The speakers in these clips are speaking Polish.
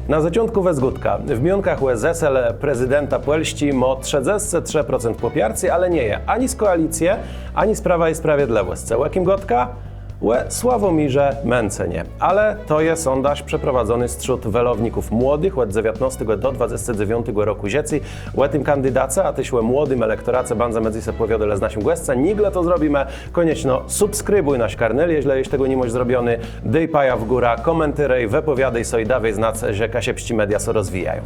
Na zaczątku wezgutka. W mionkach zesel prezydenta Polski mo 33% popiercy, ale nie je ani z koalicji, ani z Prawa i Sprawiedliwości. Łakim gotka? Sławomirze Mencenie. Ale to jest sondaż przeprowadzony wśród welowników młodych od 19 do 29 roku życia. O tym kandydacie, a tyś młodym elektoracie bardzo medzi se powiodele z naszym głosem. Nigle to zrobimy. Koniecznie subskrybuj nasz kanał, jeśli jest tego nie możesz zrobiony. Dej paja w górę, komentyrej, wypowiadaj so i dawaj znać, że Kasiepści media so rozwijają.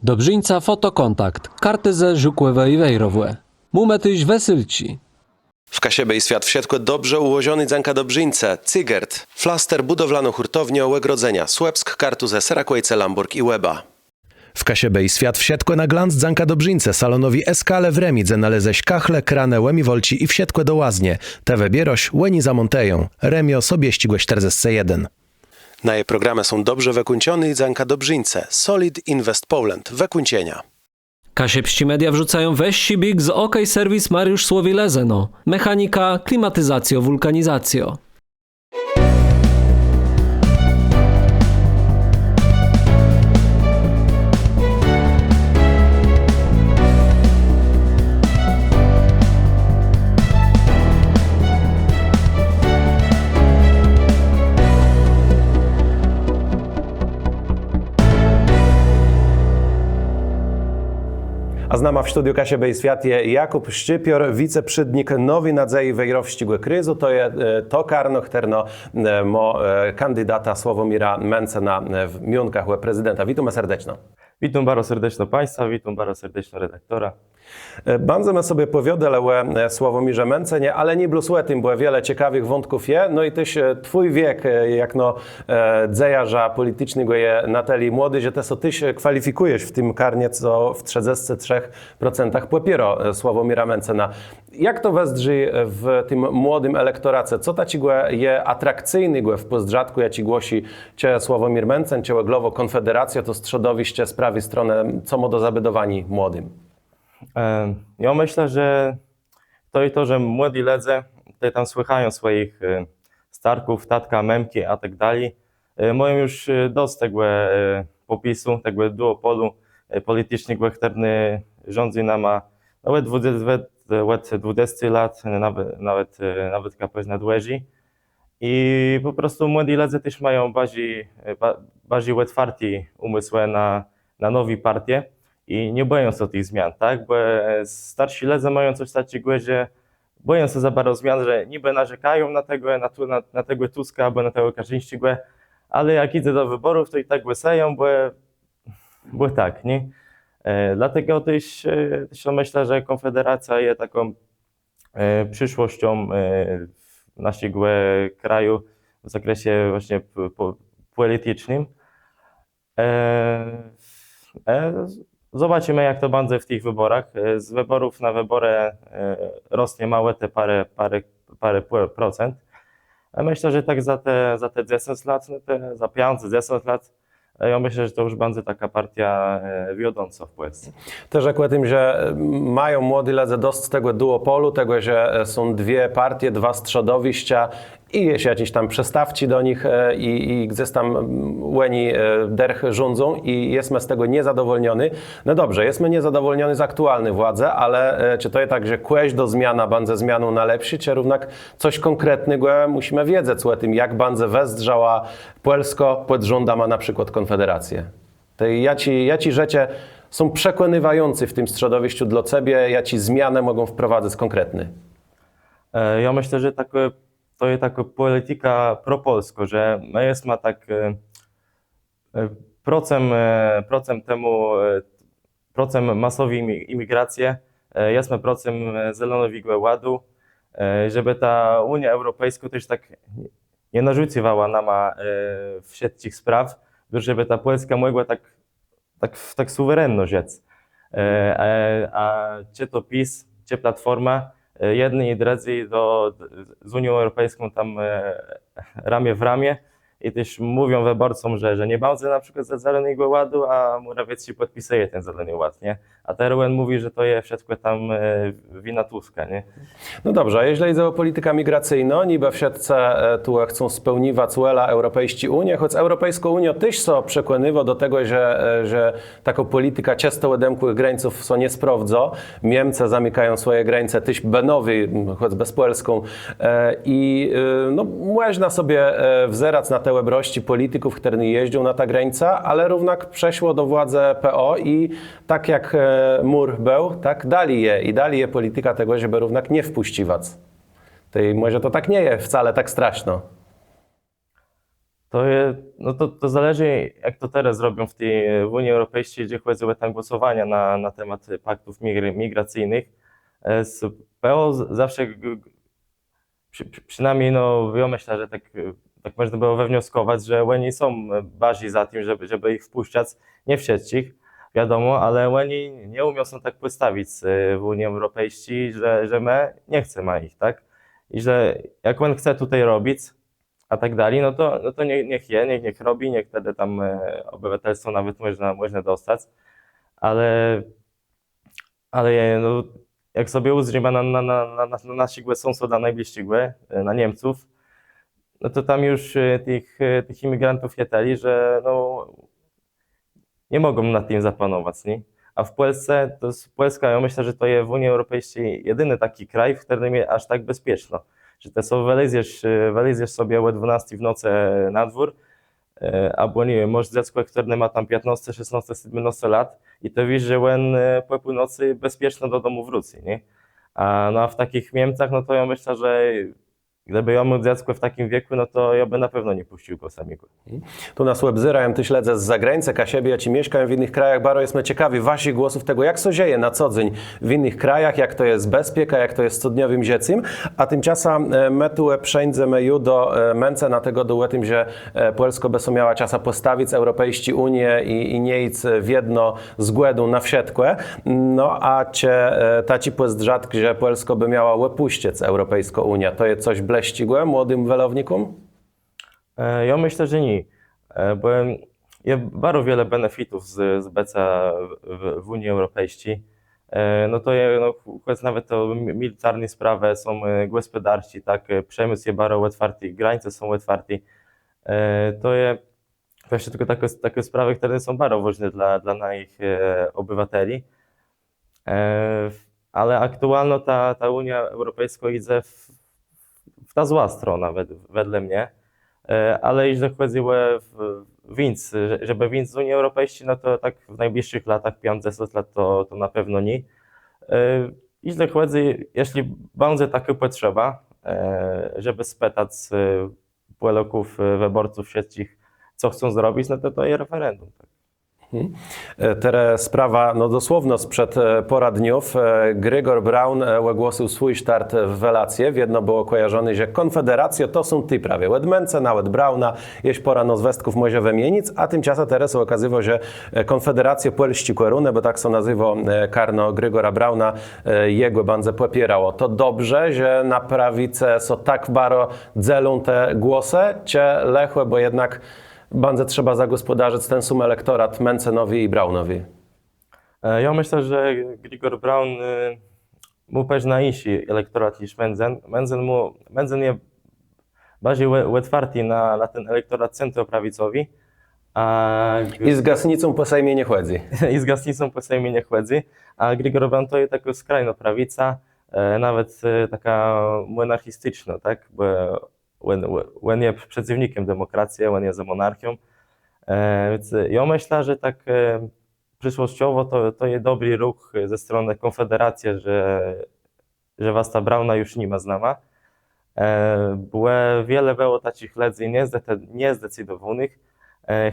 Dobrzyńca fotokontakt. Karty ze żukłewe i wejrowłe. Mumetyś wesylci. W Kasiebej świat wsiadł dobrze ułożony dzanka Dobrzyńce, Cygert, flaster budowlano-hurtownie Łegrodzenia, Słupsk, kartu ze Serakojce, Lamburg i Łeba. W Kasiebej świat wsiadł na glans dzanka Dobrzyńce, salonowi Eskale w Remidze naleześ kachle, kranę, łemi wolci i wsiadł do łaznie. Te wybieroś, łeni zamonteją. Remio sobie ścigłe 41. Na jej programy są dobrze wykunciony i dzanka Dobrzyńce, Solid Invest Poland, wykuncienia. Kasiepści media wrzucają weź big z OK Serwis Mariusz Słowilezeno. Mechanika, klimatyzacjo, wulkanizacjo. A z nami w studiu Kasiebej Światie Jakub Szczypior, wiceprzydnik Nowej Nadzei Wejrow ścigłe kryzu. To jest to karno, chterno kandydata Sławomira Mencena w mionkach prezydenta. Witam serdecznie. Witam bardzo serdecznie Państwa, witam bardzo serdecznie redaktora. Będziemy sobie powiodele o Sławomirze Mencenie, ale nie blusuje tym, bo wiele ciekawych wątków je. No i też twój wiek, jak dzejarza politycznego je Natalii młody, że tyś kwalifikujesz w tym karnie, co w 33% popiero Sławomira Mencena. Jak to wezdrzy w tym młodym elektoracie? Co ta ci je atrakcyjny w pozdrzadku, ja ci głosi cię Sławomir Mencen, cię głowo Konfederacja, to strzodowiście sprawi stronę, co mo do zabudowani młodym? Ja myślę, że to, że młodzi ledze te tam słychają swoich starków, tatka, memki, a tak dalej, mają już dość tego popisu, tego duopolu politycznego, który rządzi nama nawet 20 lat, nawet kapeć nadłeży. I po prostu młodzi ledze też mają bardziej otwarty umysł na nowe partie. I nie boją się tych zmian, tak? Bo starsi ledze mają coś takiego, że boją się za bardzo zmian, że niby narzekają na tego Tuska albo na tego Kaczyńskiego, ale jak idzie do wyborów, to i tak łyseją, bo tak, nie? Dlatego też myślę, że Konfederacja jest taką przyszłością naszego kraju w zakresie właśnie politycznym. Zobaczymy, jak to będzie w tych wyborach. Z wyborów na wybory rośnie małe te parę procent. A myślę, że tak za te 10 lat, za 5-10 lat, ja myślę, że to już będzie taka partia wiodąca w Polsce. Też jak o tym, że mają młodzi ledze dość tego duopolu, tego, że są dwie partie, dwa strzodowiścia i jest jakiś tam przestawci do nich i gdzieś tam łeni derch rządzą i jesteśmy z tego niezadowolniony. No dobrze, jesteśmy niezadowolniony z aktualnej władzy, ale czy to jest tak, że kłeś do zmiana będzie zmianą na lepszy, czy równak coś konkretnego musimy wiedzieć o tym, jak będzie westrzała Polsko pod rządama na przykład Konfederację. Jaci rzeczy są przekonywający w tym środowisku dla ciebie, jaci zmiany mogą wprowadzić konkretny? Ja myślę, że to jest taka polityka propolska, że my jesteśmy tak procem masowej imigracji, jesteśmy procem Zielonego Ładu, żeby ta Unia Europejska też tak nie narzucała nam wszystkich spraw, żeby ta Polska mogła tak suwerenno rzec. A czy to PiS, czy Platforma, jedni i drudzy z Unią Europejską tam ramię w ramię i też mówią wyborcom, że nie będzie na przykład za Zielonego Ładu, a Morawiecki podpisuje ten Zielony Ład, nie? A Teruel mówi, że to jest wszystko tam wina Tuska, nie? No dobrze, a jeżeli chodzi o politykę migracyjną, niby wszyscy tu chcą spełniwać cele Europejskiej Unii, choć Europejską Unią też są przekonywał do tego, że taką polityka często odemkłych graniców są nie sprawdzą. Niemcy zamykają swoje granice, też Benowi, choć bez Polską. I no, można sobie wzerać na te łebrości polityków, którzy jeżdżą na ta granica, ale równak przeszło do władzy PO i tak jak mur był, tak dali je. I dali je polityka tego, żeby równak nie wpuściwać. Może to tak nie jest wcale tak straszno. To zależy, jak to teraz robią w Unii Europejskiej, gdzie chodzi o tam głosowania na temat paktów migracyjnych. Z PO zawsze, przynajmniej no, ja myślę, że tak można było wywnioskować, że oni są bardziej za tym, żeby ich wpuszczać, nie wszystkich, wiadomo, ale oni nie umieją się tak postawić w Unii Europejskiej, że my nie chcemy ich, tak? I że jak on chce tutaj robić, a tak dalej, no to niech robi, niech wtedy tam obywatelstwo nawet można dostać, ale no, jak sobie uzrzyma na naszych sąsiadów najbliższych, na Niemców, no to tam już tych imigrantów jetali, że no, nie mogą nad tym zapanować, nie? A w Polsce, Polska, ja myślę, że to jest w Unii Europejskiej jedyny taki kraj, w którym jest aż tak bezpieczno. Że to są wylezesz sobie o 12 w nocy na dwór, albo nie wiem, może dziecko, które ma tam 15, 16, 17 lat i to wiesz, że on po północy bezpieczno do domu wróci, nie? A w takich Niemcach, no to ja myślę, że gdyby ja miał dziecko w takim wieku, no to ja by na pewno nie puścił go samego. Tu nas webzyrają, ty śledzę z zagranicę, a siebie, ja ci mieszkam w innych krajach, bardzo jesteśmy ciekawi waszych głosów tego, jak to dzieje na co dzień w innych krajach, jak to jest bezpieka, jak to jest cudniowym dzieciem, a tymczasem my tu przejdziemy już do męce na tego do tym, że Polsko by miała czasa postawić Europejskiej Unię i nie iść w jedno z głedą na wsiedkłe, no a cię taci pozdrzat, że Polsko by miała łypuściec Europejską Unię, to jest coś bleścigłe młodym welownikom? Ja myślę, że nie, bo jest bardzo wiele benefitów z bycia w Unii Europejskiej. No to jest, no, nawet to militarne sprawy są gospodarcze, tak, przemysł jest bardzo otwarty, granice są otwarte. To jest właśnie tylko takie sprawy, które są bardzo ważne dla naszych obywateli. Ale aktualnie ta Unia Europejska idzie w ta zła strona, wedle mnie. Ale jeśli chodzi o winc, żeby winc z Unii Europejskiej, no to tak w najbliższych latach, 5-10 lat, to na pewno nie. Jeśli będzie taka potrzeba, żeby spytać Polaków, wyborców wszystkich, co chcą zrobić, no to jest referendum. Tak. Teraz sprawa, no dosłowno sprzed pora dniów, Grigor Braun ogłosił swój start w relacje. W jedno było kojarzone, że Konfederacja to są ty prawie. Łedmęce, nawet Brauna, jeść pora nazwestków może wymienić, a tymczasem teraz okazywało, że Konfederacja Polści Korunę, bo tak się nazywa karno Grigora Brauna, jego bandze popierało. To dobrze, że na prawice są tak bardzo dzielą te głosy, cie lechłe, bo jednak bandze trzeba zagospodarzyć ten sum elektorat Mencenowi i Braunowi. Ja myślę, że Grigor Braun mu też na inszy elektorat niż Menzen. Menzen jest bardziej otwarty na ten elektorat centroprawicowy. I z gasnicą po Sejmie nie chodzi. I z gasnicą po Sejmie nie chodzi. A Grigor Braun to jest taka skrajna prawica, nawet taka monarchistyczna, tak? Bo on jest przeciwnikiem demokracji, on jest za monarchią. Więc ja myślę, że tak przyszłościowo to jest dobry ruch ze strony Konfederacji, że was ta Brauna już nie ma z nami. Wiele było takich ludzi niezdecydowanych,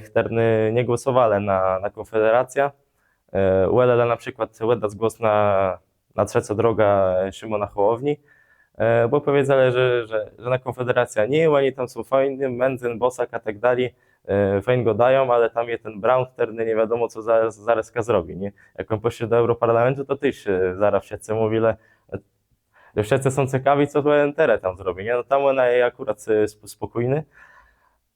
którzy nie głosowali na Konfederację. Wiele na przykład oddać głos na trzecią drogę Szymona Hołowni, bo powiedzieli, że na Konfederacja nie, oni tam są fajni, Menzen, Bosak a tak dalej, fajnie go dają, ale tam jest ten Braun, który nie wiadomo co zaraz zrobi, nie? Jak on poszedł do Europarlamentu, to też zaraz wszyscy mówili, że wszyscy są ciekawi, co ten teraz tam zrobi, nie? No tam ona jest akurat spokojny,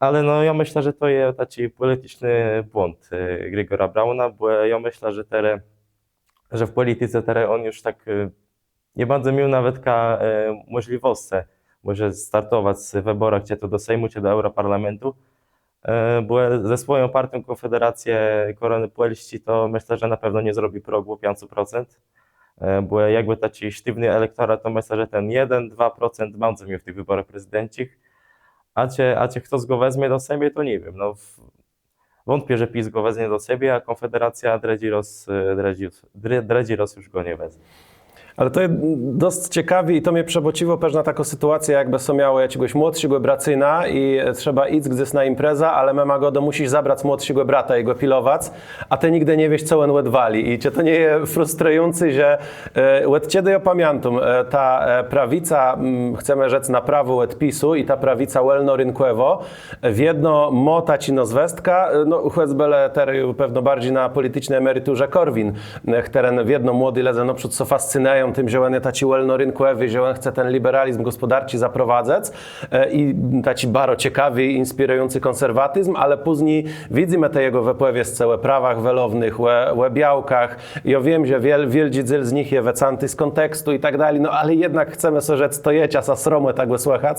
ale no ja myślę, że to jest taki polityczny błąd Grigora Brauna, bo ja myślę, że w polityce teraz on już tak nie bardzo miał nawet możliwości, może startować z wyborach, czy to do Sejmu, czy do Europarlamentu, bo ze swoją partią Konfederację Korony Polści to myślę, że na pewno nie zrobi progu 5%, bo jakby taki sztywny elektorat, to myślę, że ten 1-2% będzie miał w tych wyborach prezydenckich, a czy ktoś go weźmie do siebie, to nie wiem. No, wątpię, że PiS go weźmie do siebie, a Konfederacja Dredziros już go nie wezmie. Ale to jest dość ciekawe i to mnie przebociło pewna taka sytuacja, jakby są miały jakiegoś młodszego bracyna i trzeba iść gdzieś na impreza, ale mama go do musisz zabrać młodszego brata i go pilować, a ty nigdy nie wiesz, co on łed wali. I cię to nie jest frustrujący, że łed ciebie pamiętam, ta prawica, chcemy rzec na prawo łed PiSu i ta prawica welno-rynkowo, w jedno mota ci nozwestka, no chłecbele teraz pewno bardziej na politycznej emeryturze Korwin, teren w jedno młody lezen oprzód, co fascynują tym, że on taci welno-rynkowy, że on chce ten liberalizm gospodarczy zaprowadzać i taci bardzo ciekawy i inspirujący konserwatyzm, ale później widzimy te jego wypływie z całe prawach welownych, białkach. Ja wiem, że wielki dzyl z nich je wecanty z kontekstu i tak dalej, no ale jednak chcemy sobie rzec, to jecie, a sromę tak słychać.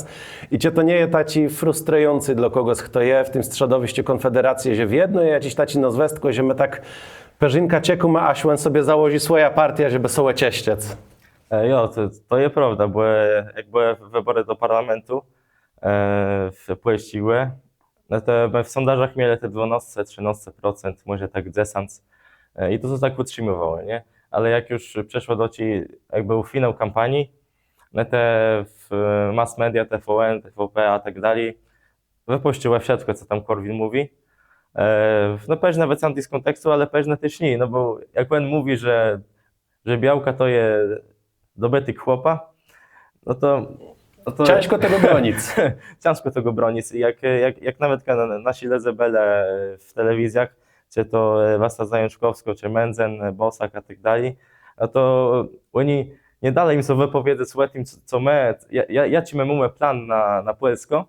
I cię to nie jest taci frustrujący dla kogoś, kto je w tym środowisku Konfederacji, że w jedno jest jakiś taci nazwestko, że my tak Perzynka cieku ma, a Śłę sobie założy swoja partia, żeby sobie cieściec. Jo, to jest prawda, bo jak były wybory do parlamentu wpłyciły, no to w sondażach mieli te 12-13%, może tak desant i to tak utrzymywało, nie? Ale jak już przeszło do ci, jak był finał kampanii, no te w mass media, TVN, TVP, a tak dalej, wypuściły wszystko, co tam Korwin mówi. No pewnie nawet anty z kontekstu, ale pewnie też nie, no bo jak on mówi, że białka to jest dobytek chłopa, no to Ciężko tego bronić. ciężko tego bronić. Jak nawet nasi lezebele w telewizjach, czy to Wasta Zajączkowsko, czy Mędzen, Bosak, a tak dalej, no to oni nie dalej im sobie wypowiedzieć o tym, co my, ja ci mamy plan na Polsko,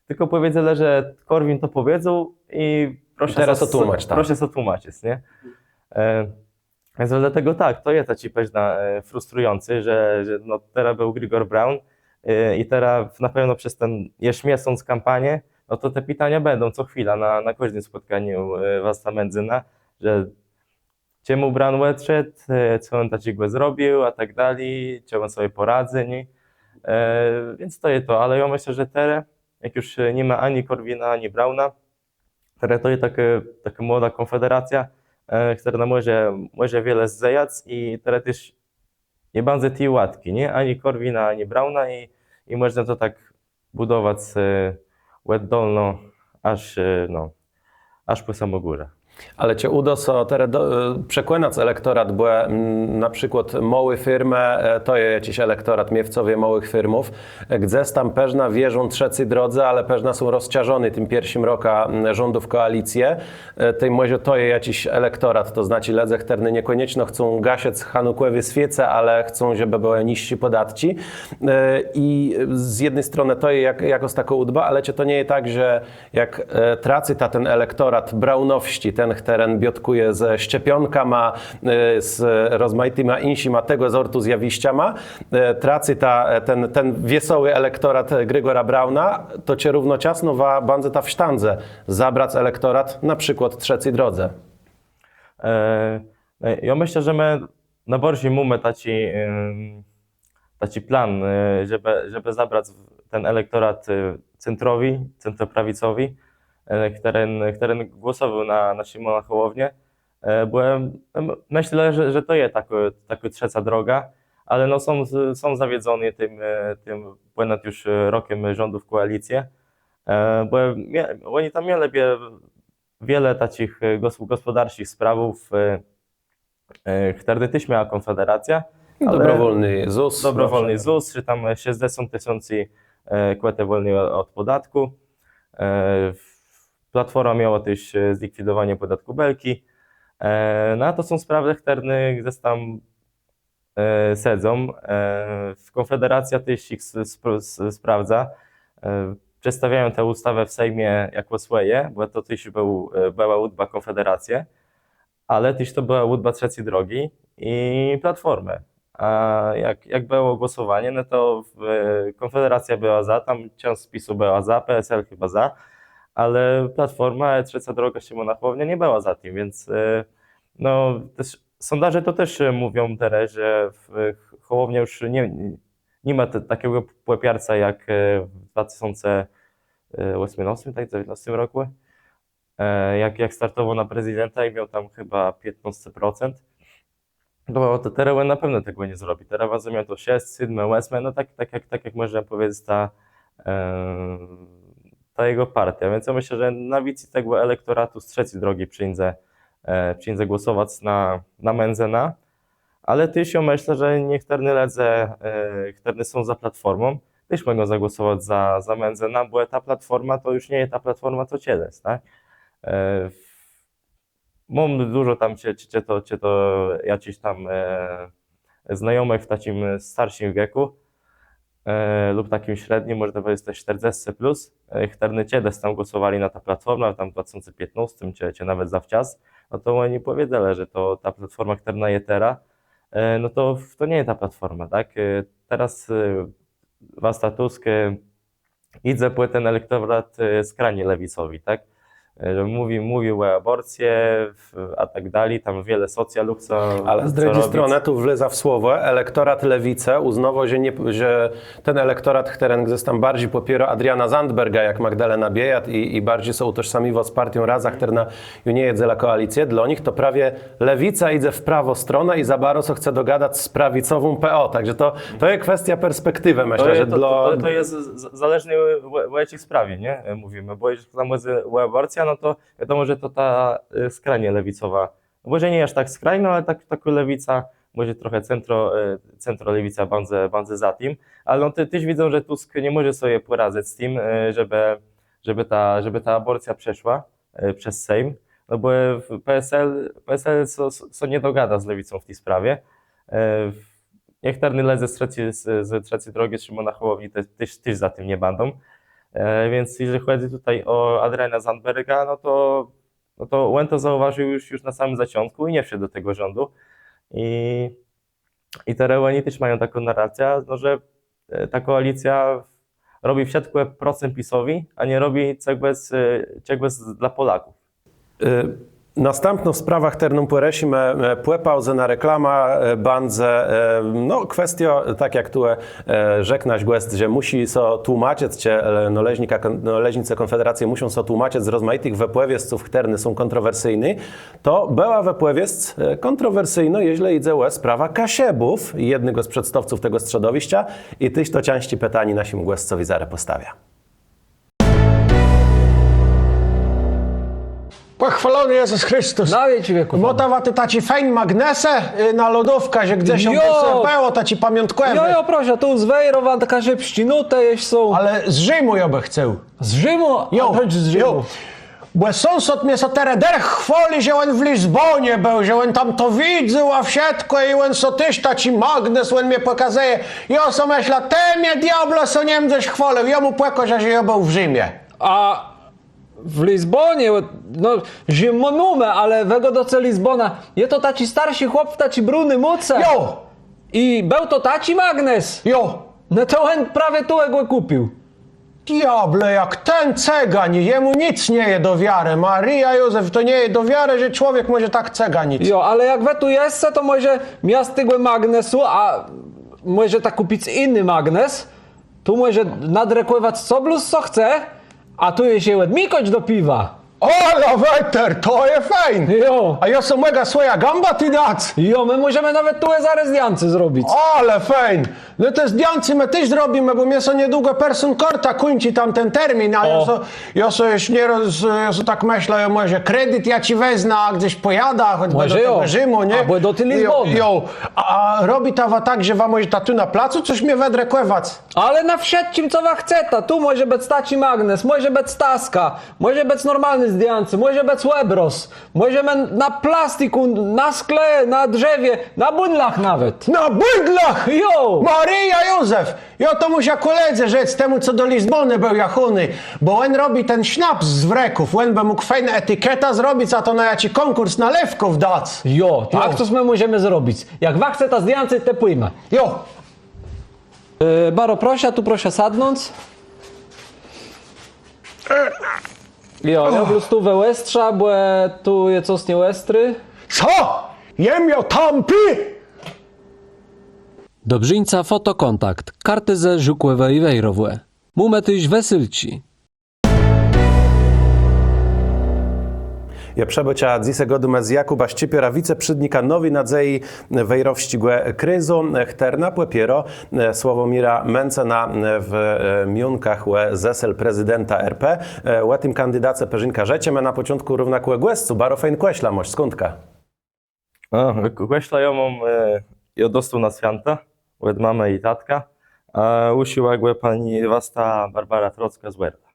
tylko powiedzą, że Korwin to powiedzą i proszę teraz otłumacz, tak. Proszę tłumaczyć, nie? Więc dlatego tak, to jest taki pewna frustrujący, że no, teraz był Grigor Braun i teraz na pewno przez ten jeszcze miesiąc kampanię, no to te pytania będą co chwila na każdym spotkaniu Wasta Mędzyna, że czemu Braun odszedł, co on takiego zrobił, a tak dalej, czy on sobie poradzi, nie? Więc to jest to, ale ja myślę, że teraz, jak już nie ma ani Korwina, ani Brauna, teraz to jest taka młoda konfederacja, która może wiele zajać i teraz też nie będzie tej łatki, nie? Ani Korwina, ani Brauna i można to tak budować łeb dolno, aż po samą górę. Ale cię uda so teraz przekłonać elektorat, bo na przykład małe firmy, to jest jakiś elektorat miewcowie małych firmów, gdzie tam pewna wierzą trzeciej drodze, ale pewna są rozciażone tym pierwszym roka rządów koalicję. Tej może to jest jakiś elektorat, to znaczy ledzechterny niekoniecznie chcą gasić hanukłewie świece, ale chcą, żeby były niżsi podatki. I z jednej strony to jest jakoś taką udba, ale cię to nie jest tak, że jak traci ten elektorat braunowści, ten teren biotkuje ze szczepionkama, z rozmaitymi innymi tego sortu zjawiściama, traci ten wesoły elektorat Grigora Brauna, to cię równocześnie będzie ta w sztandze zabrać elektorat na przykład trzeciej drodze. Ja myślę, że my na bardziej mamy taki plan, żeby zabrać ten elektorat centroprawicowi, który głosował na Szymona Hołownię, bo myślę, że to jest taka trzecia droga, ale no są zawiedzeni tym ponad już rokiem rządów koalicję, bo oni tam mieli wiele takich gospodarczych sprawów, które też miała Konfederacja. Dobrowolny ZUS. Dobrowolny ZUS, czy tam 60 000 kwoty wolnej od podatku. Platforma miała też zlikwidowanie podatku Belki. No a to są sprawy, które gdzieś tam siedzą. Konfederacja też ich sprawdza. przedstawiają tę ustawę w Sejmie jako swoje, bo to też była łudba Konfederację, ale też to była łudba Trzeciej Drogi i Platformy. A jak było głosowanie, no to Konfederacja była za, tam część z PiS-u była za, PSL chyba za, ale Platforma, Trzecia Droga Szymona Hołownia nie była za tym, więc no, sondaże to też mówią teraz, że Hołownia już nie ma takiego popiarca jak w 2018, tak, 2019 roku, jak startował na prezydenta i miał tam chyba 15%. No to teraz na pewno tego nie zrobi. Teraz miał to 6, 7, 8, no tak jak można powiedzieć ta jego partia. Więc ja myślę, że na wicy tego elektoratu z Trzeciej Drogi przyjdzie głosować na Menzena, ale też ja myślę, że niektórzy ledze, którzy są za Platformą, też mogą zagłosować za Menzena, bo ta Platforma to już nie jest ta Platforma, co kiedyś, tak? Mam dużo tam jakichś tam znajomych w takim starszym wieku lub takim średnim, może to jest też 40 plus, którzy kiedyś tam głosowali na ta Platforma, tam w 2015 czy nawet zawczas, no to oni powiedzieli, że to ta Platforma, która jest teraz, no to nie jest ta Platforma, tak? Teraz Wasta Tusk idzie po ten elektorat skrajnie lewicowi, tak? Że mówił o aborcję, a tak dalej, tam wiele socjalów, Ale z drugiej strony tu wleza w słowo elektorat lewice uznawał, że ten elektorat, który gdzieś tam bardziej popiera Adriana Zandberga jak Magdalena Biejat i bardziej są utożsamiwo z partią Raza, która nie jedzie za koalicję, dla nich to prawie lewica idzie w prawo stronę i za bardzo chce dogadać z prawicową PO. Także to jest kwestia perspektywy, myślę, że to jest zależne w jakiej sprawie, nie? Mówimy, bo jeśli tam jest aborcja, no to wiadomo, że to ta skrajnie lewicowa, może nie aż tak skrajna, ale taka lewica, może trochę centro-lewica bardzo za tym, ale no też widzą, że Tusk nie może sobie poradzić z tym, żeby ta aborcja przeszła przez Sejm, no bo PSL nie dogada z lewicą w tej sprawie. Niektórzy ledze z Trzeciej Drogi Szymona Hołowni też za tym nie będą. Więc jeżeli chodzi tutaj o Adriana Zandberga, no to on to zauważył już na samym zaczątku i nie wszedł do tego rządu. I teraz oni też mają taką narrację, no, że ta koalicja robi wszystko procent PiS-owi, a nie robi czegoś dla Polaków. Następną w sprawach, którą poresimy, płepał na reklama bandze, no kwestia, tak jak tu rzeknąć głest, że musi so tłumaczyć, noleźnice Konfederacji muszą so tłumaczyć z rozmaitych wepłewiezców, które są kontrowersyjne, to była wepłewiezt kontrowersyjna, jeśli idzie o sprawa Kasiebów, jednego z przedstawców tego środowiska i tyś to części pytani naszym głoscowi zarę postawia. Pochwalony Jezus Chrystus. Na wieki wieków. Motawa ty taci fajn magnesę na lodówka, że gdzieś się było taci pamiątkowe. Jo, proszę, tu z Wejrowa taka się pścinute jeś są. Ale z Rzymu ja by chcę. Z Rzymu? Jo, A z Rzymu. jo. Bo sąsiad mnie so tereder chwali, że on w Lizbonie był, że on tam to widział, a wszystko i on so tyś taci magnes, on mnie pokazuje. Ja so myślę, te mnie diablo so Niemcy chwalił, ja mu płeko, że ja był w Rzymie. A w Lizbonie, no zimonume, ale wego do ce Lizbona, je to taci starsi chłop, taci bruny muce. Jo, I był to taci magnes. jo. No to on prawie tu go kupił. Diable, jak ten cegań, jemu nic nie je do wiary. Maria Józef, to nie je do wiary, że człowiek może tak ceganić. Jo, ale jak we tu jest, to może miast tego magnesu, a może tak kupić inny magnes, tu może nadrekływać co bluz co chce, a tu je się łedmikoć do piwa. Ola, weter, to jest fajn. Jo. A ja są mega swoja gamba ty dac. Jo, my możemy nawet tu zaraz diancy zrobić. Ale fajn. No to z diancy my też zrobimy, bo mnie so niedługo person korta kończy tam ten termin, a ja so już nie ja so tak myślę, ja może kredyt ja ci wezmę, a gdzieś pojada, choćby Może do jo. tego Rzymu, nie? Albo do tej Lizbony. Jo. A robi tawa tak, że wam może ta tu na placu coś mnie wedre kłewac. Ale na wszystkim co wa chce, ta tu może być taci magnes, może być staska, może być normalny zdjęcie, może bez łebros, możemy na plastiku, na skle, na drzewie, na bundlach nawet. Na bydlach! Jo! Maryja Józef! Ja to musia koledze rzec temu, co do Lizbony był jachuny, bo on robi ten sznaps z wreków, on by mógł fajne etykieta zrobić, a to na jaci konkurs nalewków dać. Jo, tak to my możemy zrobić. Jak wam chce ta zdjęcie, te pójmy. Jo! Baro, proszę, tu proszę sadnąć. Jo, ja bym tu we łestrza, bo tu je coś nie łestry. Co? Jem jo tampi! Dobrzyńca fotokontakt, karty ze żukłewe i wejrowłe. Mumetyś wesylci. Je przebycia dzisiejszego z Jakuba Szczypiora, wiceprzydnika nowi nadzei wejrowścigłe kryzu, chterna płepiero Sławomira Mencena w miunkach łe zesel prezydenta RP. Łe tym kandydace Perzynka Rzecieme na początku równakłe głescu, barofejn kłeśla moś, skądka? No, Kłeśla ją mam i dostał na święta, od mamy i tatka, a usiłagłe pani Wasta Barbara Trocka z Werda.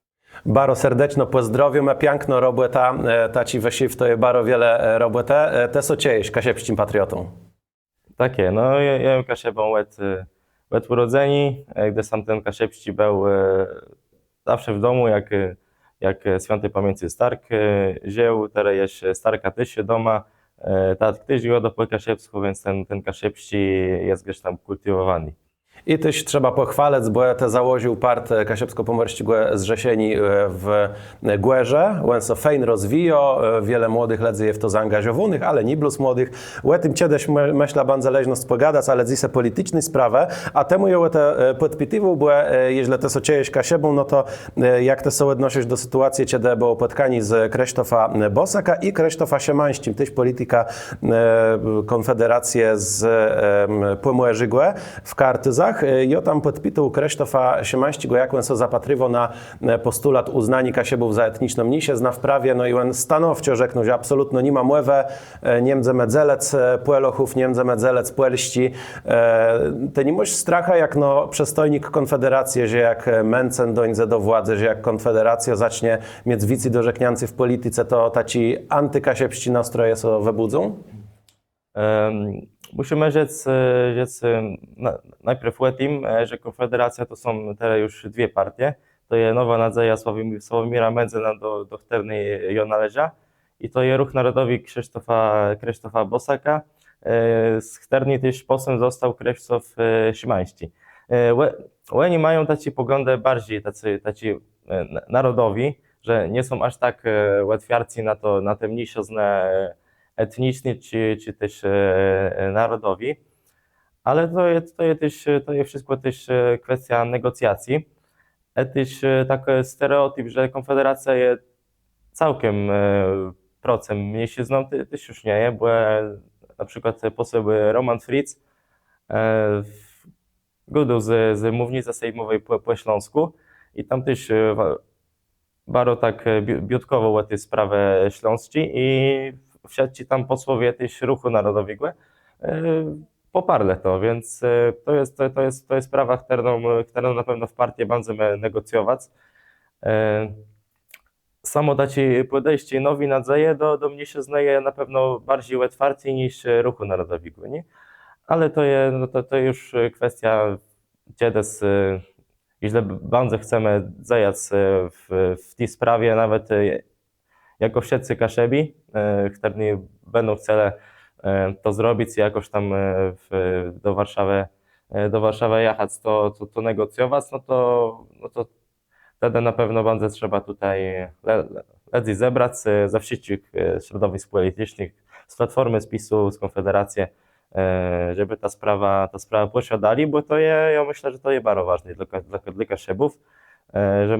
Baro serdeczno pozdrowiam, a piękno robłe ta ci wesiw, to je baro wiele robłe te so ciejeś, kasiepścim patriotą. Takie, no ja kasiebą łet urodzeni, gdy sam ten kasiepści był zawsze w domu, jak świętej pamięci Stark zieł, teraz jest Starka tysie doma, tak tyś go do kasiepsku, więc ten kasiepści jest gdzieś tam kultywowany. I tyś trzeba pochwalec, bo te założył part Kasiepsko-Pomorszczygłe z Rzesieni w Głerze. Łęso fejn rozwijo, wiele młodych ledzy je w to zaangażowanych, ale nie blus młodych. Łetym ciedeś myśla bardzo leźność pogadać, ale zise politycznej sprawę, a temu ją te podpitiwu, bo jeśli te so ciejeś Kasiebą, no to jak te są odnosić do sytuacji, kiedy było spotkani z Krzysztofa Bosaka i Krzysztofa Siemańskim, tyś polityka Konfederację z Płymłe w Kartyzach. Jo tam podpitał Krzysztofa Siemańskiego, jak on so zapatrywał na postulat uznani Kasiebów za etniczną mniejszość zna w prawie, no i on stanowczo rzeknął, że absolutnie nie ma młewe, Niemcy medzelec płelochów, Niemcy medzelec płelści. Te nie moś stracha, jak no przestojnik Konfederacji, że jak Mencen dojdzie do władzy, że jak Konfederacja zacznie mieć wici dorzekniancy w polityce, to taci antykasiepści nastroje so wybudzą? Musimy rzec najpierw o tym, że Konfederacja to są teraz już dwie partie. To jest Nowa Nadzieja Sławomira Mencena do której ją należa i to jest Ruch Narodowy Krzysztofa Bosaka. Z której też posłem został Krzysztof Siemański. Oni mają tacy poglądy bardziej tacy narodowi, że nie są aż tak łatwiarci na te mniejszości etniczni czy też narodowi, ale to jest wszystko też kwestia negocjacji. Też taki stereotyp, że Konfederacja jest całkiem procent mniejszyzną, też już nie jest, bo na przykład poseł Roman Fritz godził z mównicy sejmowej po Śląsku i tam też bardzo tak biutkował tę sprawę śląskiej i wsiadli tam posłowie też Ruchu Narodowego poparli to, więc to jest sprawa, którą na pewno w partii będziemy negocjować. Samo tacie podejście nowi nadzieje do mnie się znaje na pewno bardziej otwarcie niż Ruchu Narodowego, nie? Ale to już kwestia, kiedy jeśli bardzo chcemy zajać w tej sprawie, nawet jako wszyscy Kaszebi, którzy będą chcieli to zrobić i jakoś tam do Warszawy jechać, to negocjować, no to wtedy na pewno będzie trzeba tutaj lepiej zebrać ze wszystkich środowisk politycznych, z Platformy, z PiS-u, z Konfederacji, żeby ta sprawa posiadali, bo to jest, ja myślę, że to jest bardzo ważne dla Kaszebów, że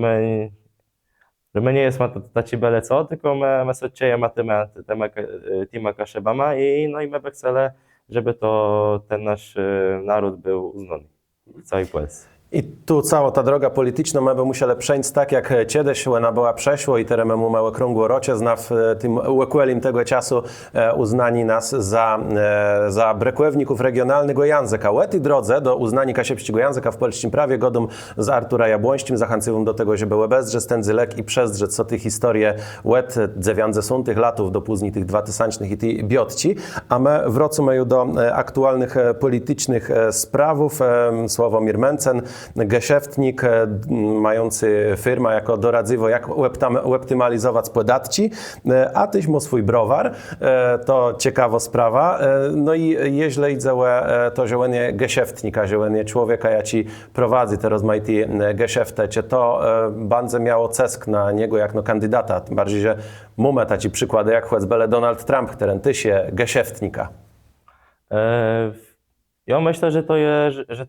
my nie jest taci byle co, tylko my sobie ma tyma Kaszebama i my chcemy, żeby ten nasz naród był uznany w całej Polsce. I tu cała ta droga polityczna my by musieli przejść tak, jak kiedyś ona była przeszło i teraz mamy małe krągło rocie w tym łekwelim tego czasu uznani nas za brekwewników regionalnego języka. W tej drodze do uznania kasiepskiego języka w polskim prawie godum z Artura Jabłońskim zachęcywam do tego, żeby bezdrzec ten zylek i przezdrzec co te historie łet 90 latów do później tych 2000 i tej biotci. A my wracamy do aktualnych politycznych sprawów. Sławomir Mencen, geszäftnik mający firmę jako doradziwo, jak optymalizować podatki, a tyś ma swój browar. To ciekawa sprawa. No i jeśli idzie to żołenie geszäftnika, żołenie człowieka, jaki prowadzi te rozmaite geszäfty, to bardzo miało cesk na niego jak na kandydata. Tym bardziej, że mamy takie przykłady jak choćby Donald Trump, który tysie geszäftnika. Ja myślę, że to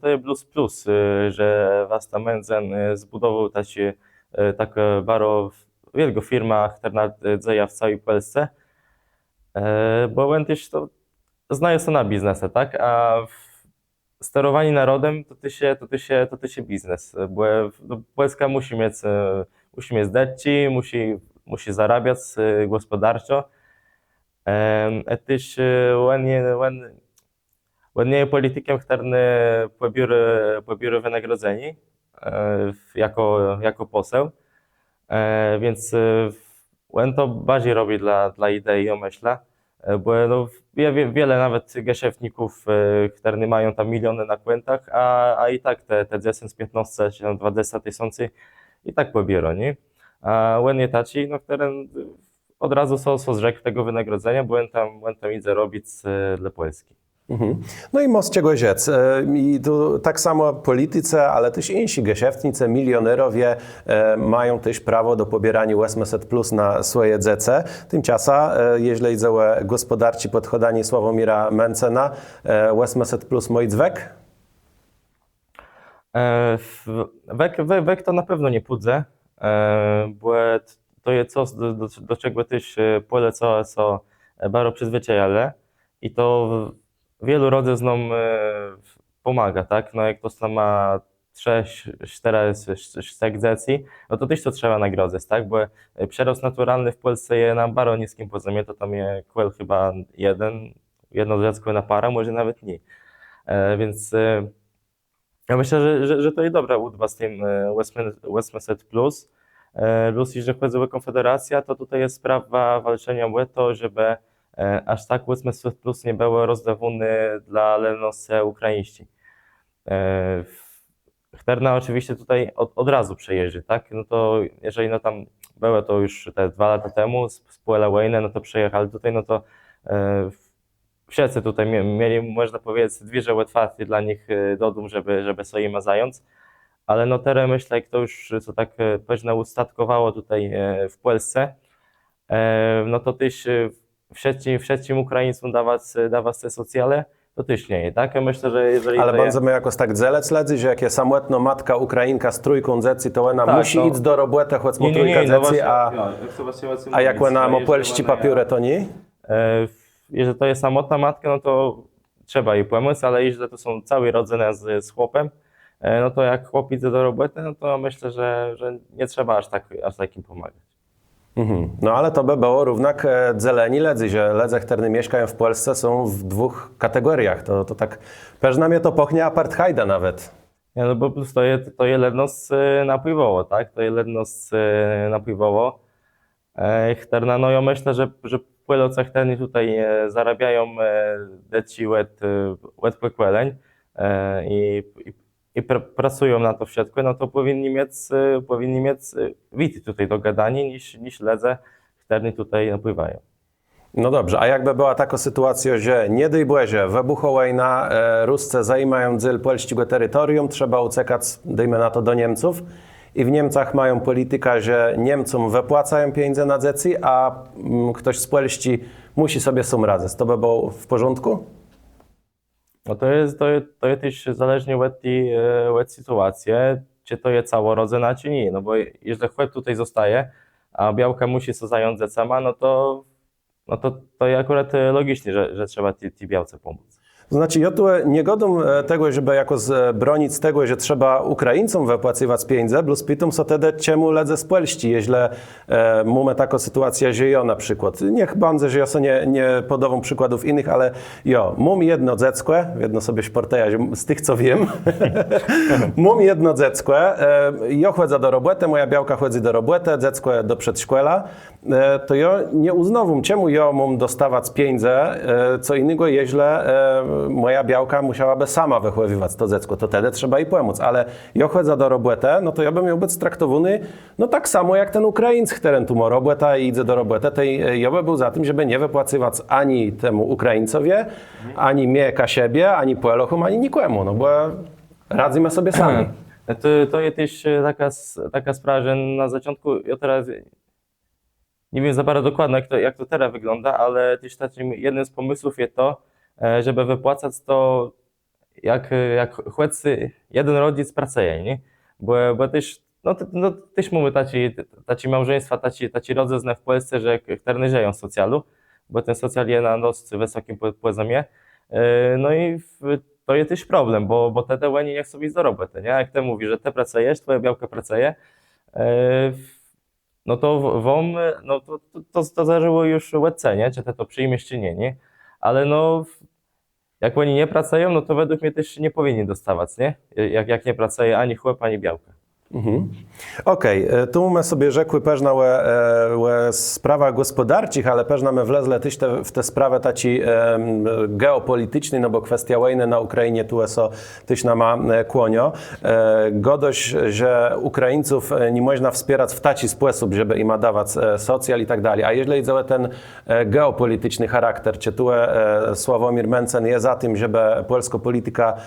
jest plus, że Wasta Mencen zbudował takie bardzo wielką firmę, która dzieje w całej Polsce, bo on też to znaje się na biznesie, tak? A sterowanie narodem to się biznes, bo Polska musi mieć dzieci, musi zarabiać gospodarczo, a też on nie jest politykiem, który pobierze wynagrodzenie jako poseł, więc on to bardziej robi dla idei, ja myślę, bo wiele nawet geszäftników, którzy mają tam miliony na kontach, a i tak te 10-15 czy 20 tysięcy i tak pobiorą, nie? A on nie taki, który od razu są zrzekł tego wynagrodzenia, bo on tam idzie robić dla Polski. No i most czego rzec. I tu tak samo polityce, ale też insi geszäftnicy, milionerowie mają też prawo do pobierania 800 plus na swoje dzece. Tymczasem, jeśli idzie o gospodarcze podchodanie Sławomira Mencena, 800 plus moi dzwek? Wek to na pewno nie pudzę, bo to jest coś, do czego też polecam, co bardzo przyzwyczajale i to wielu rodzicom pomaga, tak? No jak ktoś tam ma 3-4 dzieci, no to też to trzeba nagrodzić, tak? Bo przerost naturalny w Polsce jest na bardzo niskim poziomie, to tam jest chyba jedno dziecko na parę, może nawet nie. Więc ja myślę, że to jest dobra udba z tym 800 plus. Plus, jeżeli chodzi o Konfederację, to tutaj jest sprawa walczenia o to, żeby aż tak 800 plus nie było rozdawane dla lennosy ukraińscy. Chterna oczywiście tutaj od razu przejeżdża, tak? No to jeżeli no tam było to już te 2 lata temu z Puela Wayne, no to przejechali tutaj, no to wszyscy tutaj mieli, można powiedzieć, dwiże łatwiej dla nich do dum, żeby sobie ma zająć. Ale no teraz myślę, jak to już co tak pewnie ustatkowało tutaj w Polsce, no to też wszystkim Ukraińcom dawać te socjale, to też nie jest, tak? Ja myślę, że jeżeli... Ale będziemy jakoś tak dzelec ledzy, że jak jest samotna matka Ukrainka z trójką dzieci, to ona tak, musi iść do roboty, choć ma trójka dzieci, a jak ona ma polści papiurę, to nie? Jeżeli to jest samotna matka, no to trzeba jej pomóc, ale jeżeli to są całe rodziny z chłopem, no to jak chłop idzie do roboty, no to myślę, że nie trzeba aż takim pomagać. No ale to by było równak dzeleni ledzy, że ledze, które mieszkają w Polsce są w 2 kategoriach. To tak, pewnie mnie to pochnie apartheida nawet. Nie, no bo plus to jest ledność napływowo, tak? To jest ledność napływowo. Chterna, no ja myślę, że płylące chterni tutaj zarabiają deci łet płeleń i pracują na to wszystko, no to powinni mieć wity tutaj do gadania niż ledze, które tutaj napływają. No dobrze, a jakby była taka sytuacja, że nie daj Boże, wybuchła wojna, Ruscy zajmują dzyl polskiego terytorium, trzeba uciekać, dajmy na to, do Niemców i w Niemcach mają politykę, że Niemcom wypłacają pieniądze na dzieci, a ktoś z Polski musi sobie sam radzić. To by było w porządku? No to jest też zależnie od sytuacji, czy to jest cała rodzina, czy nie. No bo jeżeli chłop tutaj zostaje, a białka musi się zająć sama, no to jest akurat logicznie, że trzeba tej białce pomóc. To znaczy, ja tu nie godam tego, żeby jako bronić tego, że trzeba Ukraińcom wypłaciwać pieniądze, plus pytam się wtedy, czemu ledze spłelści, jeśli mamy taką sytuację, że ja na przykład, niech będzie, że ja sobie nie podawam przykładów innych, ale mam jedno dziecko, jedno sobie sporteja, z tych co wiem, mam jedno dziecko, ja chodzę do roboty, moja białka chodzi do roboty, dziecko do przedszkola, to ja nie uznawam, czemu ja mam dostawać pieniądze, co innego, jeśli moja białka musiałaby sama wychowywać to dziecko, to wtedy trzeba jej pomóc, ale ja chodzę do roboty, no to ja bym miał być traktowany no tak samo jak ten Ukraińc, który tu ma robotę i idzie do roboty, to ja bym był za tym, żeby nie wypłaciwać ani temu Ukraińcowi, ani mnie ka siebie, ani Polakom, ani nikomu, no bo radzimy sobie sami. To jest też taka sprawa, że na początku ja teraz nie wiem za bardzo dokładnie, jak to teraz wygląda, ale też takim jednym z pomysłów jest to, żeby wypłacać to, jak chłopcy, jeden rodzic pracuje, nie? Bo też, też mamy taci małżeństwa, taci rodziny w Polsce, że które żyją w socjalu, bo ten socjal jest na dosyć wysokim poziomie. No i to jest też problem, bo te łeni nie chcą iść do roboty, nie? Jak ty mówisz, że ty pracujesz, twoja białka pracuje, no to to zażyło już łece, nie? Czy ty to przyjmiesz, czy nie, nie? Ale no, jak oni nie pracują, no to według mnie też nie powinni dostawać, nie? Jak nie pracuje ani chłop, ani białka. Okej, tu mamy sobie rzekły pewne sprawach gospodarczych, ale pewnie my wlezle też w te sprawy taci geopolitycznej, no bo kwestia wojny na Ukrainie tu jest też nam ma kłonio. Godość, że Ukraińców nie można wspierać w taki sposób, żeby im dawać socjal i tak dalej. A jeżeli cały ten geopolityczny charakter, czy tu Sławomir Mencen jest za tym, żeby polska polityka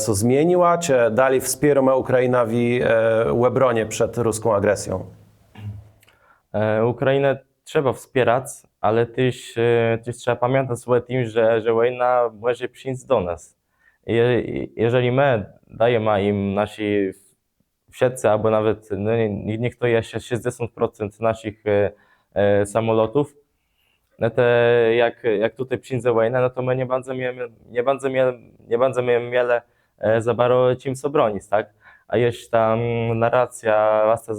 się zmieniła, czy dalej wspieramy Ukrainowi łebronie przed ruską agresją? Ukrainę trzeba wspierać, ale też trzeba pamiętać o tym, że wojna może przyjść do nas. Jeżeli my dajemy im nasi wszyscy, albo nawet niech to jest 60% naszych samolotów, no to jak tutaj przyjdzie wojna, no to my nie będziemy mieli za bardzo czym się bronić, tak? A jeśli tam narracja własna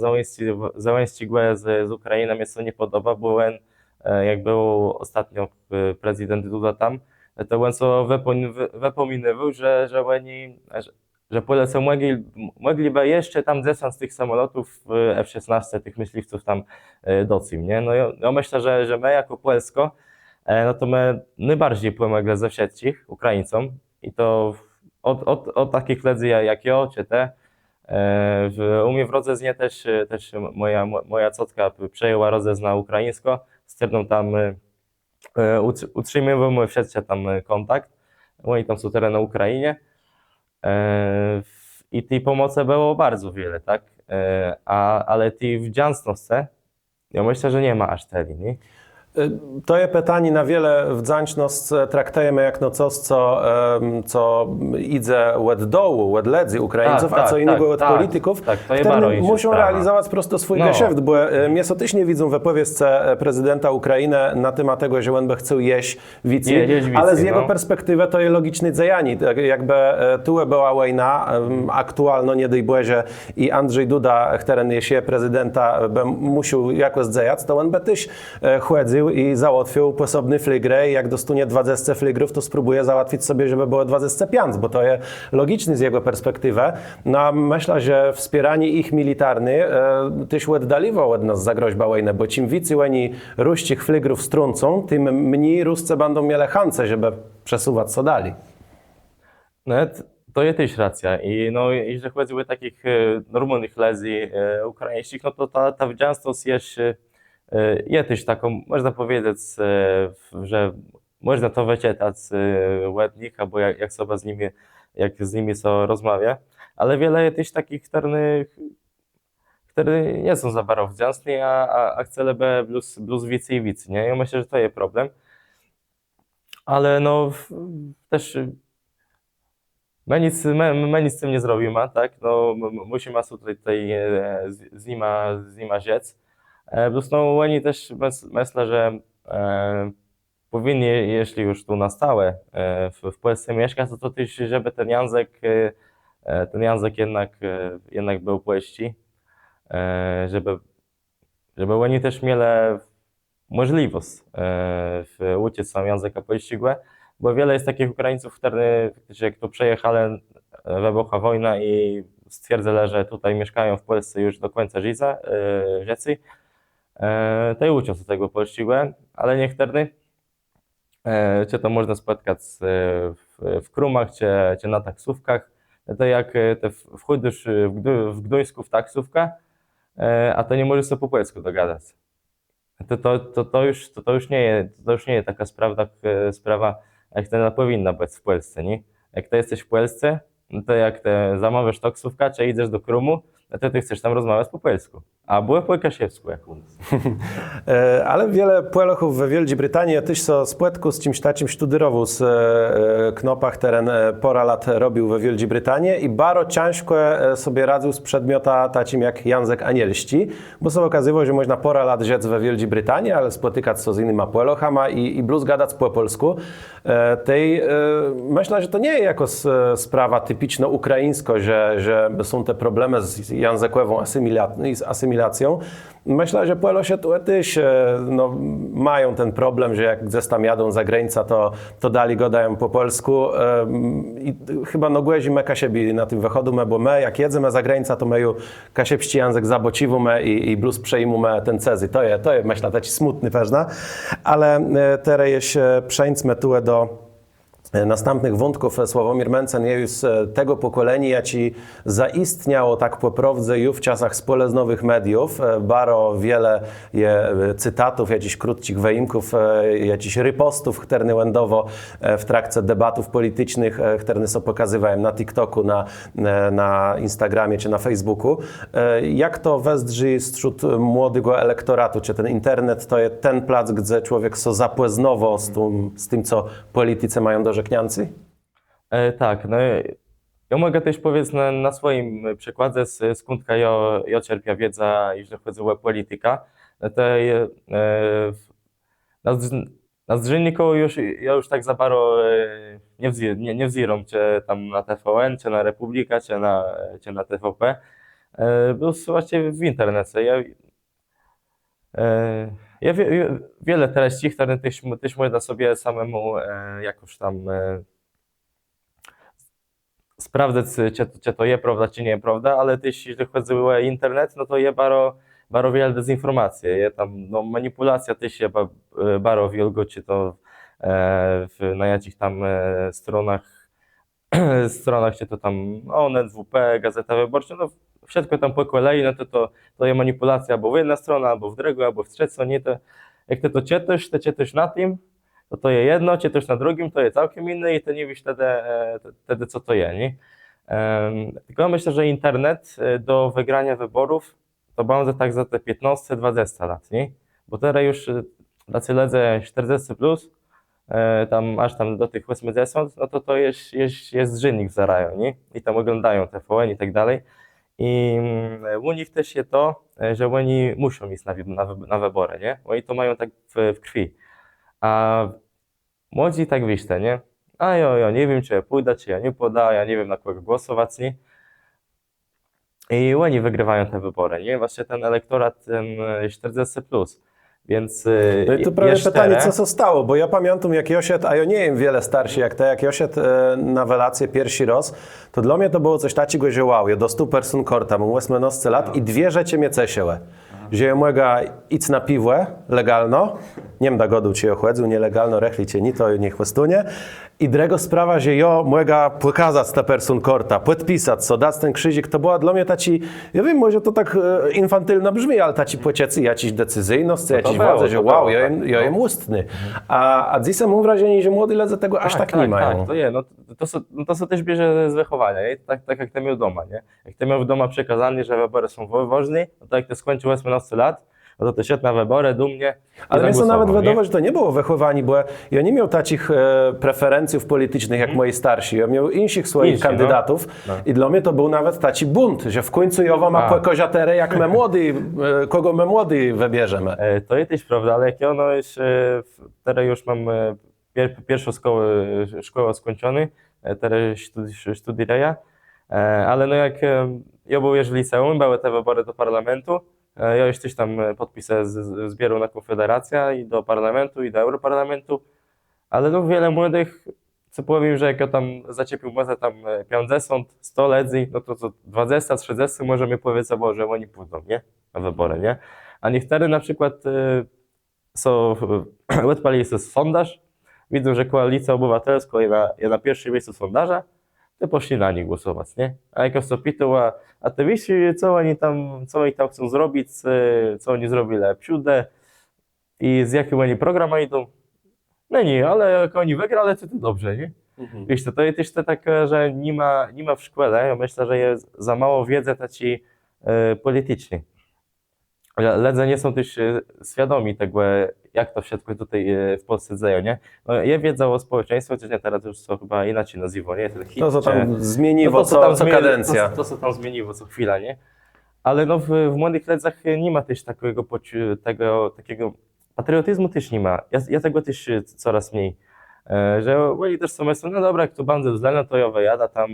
Zełenskiego z Ukrainą mi się nie podoba, bo jak był ostatnio prezydent Duda tam, to on się wypominał, że Polacy mogliby jeszcze tam 10 z tych samolotów F-16, tych myśliwców tam docim, nie? No ja myślę, że my jako Polsko, no to my najbardziej pomogli ze wszystkich Ukraińcom i to od takich ludzi jak ja, czy te. U mnie w Rodzeznie też moja ciotka przejęła Rodzezna ukraińsko, z którą tam utrzymujemy wszyscy tam kontakt. Oni tam są teraz na Ukrainie i tej pomocy było bardzo wiele, tak? Ale tej wdzięczności, ja myślę, że nie ma aż tyle, nie? To jest pytanie na wiele wdzięczność traktujemy jak no coś, co idzie od dołu, od ledzy Ukraińców, a co innego od polityków, które muszą realizować prosto swój geszeft, bo mnie so też nie widzą w wypowiedźce prezydenta Ukrainy na temat tego, że on by chciał jeść wici, ale z jego perspektywy to jest logiczne działanie. Jakby tu była wojna aktualna, nie daj Boże, i Andrzej Duda, który jest prezydenta, by musiał jakoś działać, to on by też chodził i załatwił posobny fligrę i jak dostanie 20 fligrów, to spróbuje załatwić sobie, żeby było 25, bo to jest logiczne z jego perspektywy. No a myślę, że wspieranie ich militarne też oddaliło od nas zagroźba wojny, bo czym więcej oni ruścich fligrów strącą, tym mniej Ruscy będą mieli szansę, żeby przesuwać co dalej. No, to jest też racja. I no, jeżeli chodzi o takich normalnych ludzi ukraińskich, no to ta wdzięczność jest też taką, można powiedzieć, że można to wyczytać od nich, albo jak sobie z nimi so rozmawia, ale wiele jest też takich, które nie są za bardzo wdzięczni, a chcieliby plus więcej i więcej, nie? Ja myślę, że to jest problem, ale no też my nic z tym nie zrobimy, tak? No, musimy tutaj z nima rzec. Plus no, oni też myślę, że powinni, jeśli już tu na stałe w Polsce mieszkać, to też, żeby ten język jednak był polski, żeby oni też mieli możliwość uczyć się języka polskiego, bo wiele jest takich Ukraińców, którzy jak tu przyjechali, wybuchła wojna i stwierdzili, że tutaj mieszkają w Polsce już do końca życia, to i uczą się tego polskiego, ale niektórzy, czy to można spotkać w Krumach, czy na taksówkach, to jak wchodzisz w Gdańsku w taksówkę, a to nie możesz się po polsku dogadać. To już nie jest taka sprawa, jak to powinna być w Polsce, nie? Jak to jesteś w Polsce, no to jak zamawiasz taksówkę, czy idziesz do Krumu, to ty chcesz tam rozmawiać po polsku, a było po kasiewsku jak u nas. Ale wiele Polochów we Wielkiej Brytanii tyś so spłetku z czymś takim sztudyrował z knopach teren pora lat robił we Wielkiej Brytanii i baro ciężko sobie radził z przedmiota takim jak język anielści, bo sobie okazywało, że można pora lat rzec we Wielkiej Brytanii, ale spotykać się z innymi Polochama i bluz gadać po polsku. Myślę, że to nie jest jako sprawa typiczno ukraińsko, że są te problemy z językową asymilacją. Myślę, że Polosie tu też mają ten problem, że jak gdzieś tam jadą za granicę, to dali gadają po polsku. I chyba głęzi my kasiebili na tym wychodu, bo my jak jedzemy za granicę, to my już kasiebści język zabociwumy i bluz przejmumy ten cezy. To jest myślę, taki smutny pewna, ale teraz jeszcze przejdźmy tu do następnych wątków. Sławomir Mencen jest z tego pokolenia, jaci zaistniało tak po prawdzie już w czasach społecznych mediów. Baro wiele cytatów, jakichś krótkich wyimków, jakichś rypostów, które łędowo w trakcie debatów politycznych, które są pokazywane na TikToku, na Instagramie czy na Facebooku. Jak to wzdrzy wśród młodego elektoratu? Czy ten internet to jest ten plac, gdzie człowiek so zapłeznowo z tym, co politycy mają do rzekniancy? Tak, no ja mogę też powiedzieć na swoim przykładzie, skąd ja czerpię wiedza, jeśli chodzi o politykę. To na dzienniku ja już tak za bardzo nie wziram, czy tam na TVN, czy na Republika, czy na TVP. Był właśnie w internecie. Wiele treści, które też można sobie samemu jakoś tam sprawdzać, czy to jest prawda, czy nie jest prawda, ale też jeśli chodzi o internet, no to jest bardzo wiele dezinformacji. Jest tam manipulacja też jest bardzo wielgo, czy to na jakichś tam stronach, czy to tam NWP, Gazeta Wyborcza, no wszystko tam po kolei, no to jest manipulacja albo w jedna strona, albo w drugą, albo w trzecią, nie? To jak ty to czytasz na tym, to jest jedno, czytasz na drugim, to jest całkiem inne i to nie wiesz wtedy co to jest, nie? Tylko myślę, że internet do wygrania wyborów to będzie tak za te 15-20 lat, nie? Bo teraz już tacy ledze 40 plus, aż tam do tych 80, no to jest dziennik zarają, nie? I tam oglądają TVN i tak dalej. I u nich też jest to, że oni muszą iść na wybory, nie? Oni to mają tak w krwi. A młodzi tak wyjście, nie? A ja nie wiem, czy ja pójdę, czy ja nie pójdę, ja nie wiem, na kogo głosować, nie? I oni wygrywają te wybory, nie? Właśnie ten elektorat, ten 40 plus. Więc No i tu prawie pytanie, co się stało, bo ja pamiętam, jak Josiet, a ja nie wiem wiele starszy jak te, jak Josiet na welację pierwszy raz, to dla mnie to było coś takiego, że wow, ja do 100 person korta, mam 18 lat i dwie rzeczy mnie cesiły. Że ja mogę iść na piwę legalno, nie wiem da godu, czy ja chłedzę, nielegalno, rechli cię ni, to nie chwestunie. I druga sprawa, że ja mogę pokazać te person korta, podpisać co, dać ten krzyżyk, to była dla mnie taci, ja wiem, może to tak infantylno brzmi, ale taci pociecy, jakiś decyzyjność, jakiś władze, że wow, ja jem ustny. A dzisiaj mam wrażenie, że młodzi ludzie tego aż tak nie mają. Tak, to jest. To się też bierze z wychowania, nie? Tak jak to miał doma, nie? Jak to miał w domu przekazanie, że wybory są ważne, no to jak to skończył 18 lat, no to świetne wybory, dumnie. Ale więc to nawet zagłosował, nie? wiadomo, że to nie było wychowani, bo ja nie miał takich preferencji politycznych jak moi starsi. Ja miał innych swoich Insi, no. kandydatów i dla mnie to był nawet taci bunt, że w końcu Jowa ma A. koziaterę, jak my młody, kogo my młody wybierzemy. To jest też prawda, ale jak ja no już, teraz już mam pierwszą szkołę skończony, teraz studiuję, ale no jak ja był już w liceum, były te wybory do parlamentu, ja już też tam podpisy zbierał na Konfederację i do parlamentu, i do Europarlamentu, ale no wiele młodych, co powiem, że jak ja tam zaczepił może tam 50, 100 ledzi, no to 20, 30 może mi powiedzą, że oni pójdą, nie? Na wybory, nie? A niektórzy na przykład są, odpalili sobie sondaż, widzą, że Koalicja Obywatelska jest na pierwszym miejscu sondaża, to poszli na nich głosować, nie? A jak to pytał, a ty wiesz, co oni tam chcą zrobić, co oni zrobili lepsze i z jakim oni programem idą? No nie, ale jak oni wygrali, to dobrze, nie? Wiesz, to jest też to tak, że nie ma w szkole, ja myślę, że jest za mało wiedzy takiej politycznej. Ludzie nie są też świadomi tego, jak to wszystko tutaj w Polsce dzieje, nie? No, ja wiedzę o społeczeństwie, chociaż nie, teraz już to chyba inaczej nazywa, nie? Ten hit, To co tam czy- zmieniło, no co kadencja. To co tam zmieniło co chwila, nie? Ale no w młodych ludziach nie ma też takiego patriotyzmu też nie ma. Ja tego też coraz mniej. Że oni też są myślą, no dobra, jak tu bandę względna, to ja wyjada tam,